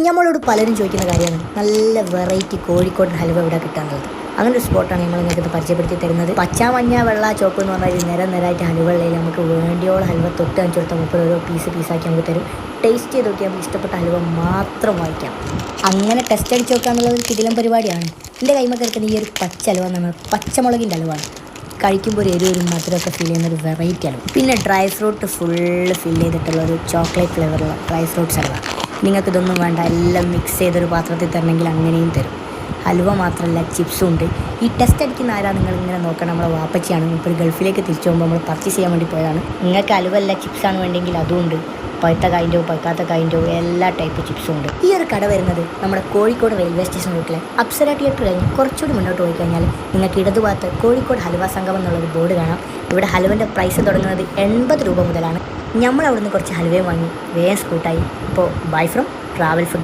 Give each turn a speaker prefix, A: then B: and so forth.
A: നമ്മളോട് പലരും ചോദിക്കുന്ന കാര്യമാണ് നല്ല വെറൈറ്റി കോഴിക്കോട് ഹലുവ ഇവിടെ കിട്ടാനുള്ളത്. അങ്ങനെ ഒരു സ്പോട്ടാണ് നമ്മൾ നിങ്ങൾക്ക് പരിചയപ്പെടുത്തി തരുന്നത്. പച്ച, മഞ്ഞ, വെള്ള, ചോപ്പ് എന്ന് പറഞ്ഞാൽ നിരനിരായിട്ട് ഹലുവകളിൽ നമുക്ക് വേണ്ടിയോളം ഹലുവ തൊട്ട് അഞ്ചു കൊടുത്താൽ മുപ്പത് ഓരോ പീസാക്കി നമുക്ക് തരും. ടേസ്റ്റ് ചെയ്ത് നോക്കിയാൽ നമുക്ക് ഇഷ്ടപ്പെട്ട ഹലുവ മാത്രം വാങ്ങിക്കാം. അങ്ങനെ ടെസ്റ്റ് അടിച്ച് നോക്കുക എന്നുള്ളത് ഒരു കിടിലം പരിപാടിയാണ്. എൻ്റെ കൈമൊക്കെ എടുക്കുന്ന ഈ ഒരു പച്ച ഹലുവ എന്ന് പറഞ്ഞാൽ പച്ചമുളകിൻ്റെ ഹലുവാണ്. കഴിക്കുമ്പോൾ ഒരു എരിവും മധുരമൊക്കെ ഫീൽ ചെയ്യുന്ന ഒരു വെറൈറ്റി ഹലുവ. പിന്നെ ഡ്രൈ ഫ്രൂട്ട് ഫുള്ള് ഫിൽ ചെയ്തിട്ടുള്ള ഒരു ചോക്ലേറ്റ് ഫ്ലേവറുള്ള ഡ്രൈ ഫ്രൂട്ട്സ് ഹലുവ. നിങ്ങൾക്ക് ഇതൊന്നും വേണ്ട, എല്ലാം മിക്സ് ചെയ്തൊരു പാത്രത്തിൽ തരണമെങ്കിൽ അങ്ങനെയും തരും. ഹലുവ മാത്രമല്ല, ചിപ്സും ഉണ്ട്. ഈ ടെസ്റ്റ് അടിക്കുന്ന ആരാ നിങ്ങളിങ്ങനെ നോക്കണം, നമ്മളെ വാപ്പച്ചിയാണ്. ഇപ്പോൾ ഗൾഫിലേക്ക് തിരിച്ചു പോകുമ്പോൾ നമ്മൾ പർച്ചേസ് ചെയ്യാൻ വേണ്ടി പോയതാണ്. നിങ്ങൾക്ക് ഹലുവ അല്ല ചിപ്സാണ് വേണ്ടെങ്കിൽ അതും ഉണ്ട്. പഴുത്ത കായിൻ്റെയോ പഴുക്കാത്ത കായിൻ്റെയോ എല്ലാ ടൈപ്പ് ചിപ്സും ഉണ്ട്. ഈ ഒരു കട വരുന്നത് നമ്മുടെ കോഴിക്കോട് റെയിൽവേ സ്റ്റേഷൻ റൂട്ടിലെ അപ്സര തിയേറ്റർ കഴിഞ്ഞ് കുറച്ചുകൂടി മുന്നോട്ട് പോയി കഴിഞ്ഞാൽ നിങ്ങൾക്ക് ഇടതുഭാഗത്ത് കോഴിക്കോട് ഹലുവ സംഗമം എന്നുള്ളൊരു ബോർഡ് കാണാം. ഇവിടെ ഹലുവൻ്റെ പ്രൈസ് തുടങ്ങുന്നത് 80 രൂപ മുതലാണ്. നമ്മൾ അവിടുന്ന് കുറച്ച് ഹലുവയും വാങ്ങി വേഗം സ്കൂട്ടായി. ഇപ്പോൾ ബൈ ഫ്രം ട്രാവൽ ഫുഡ്.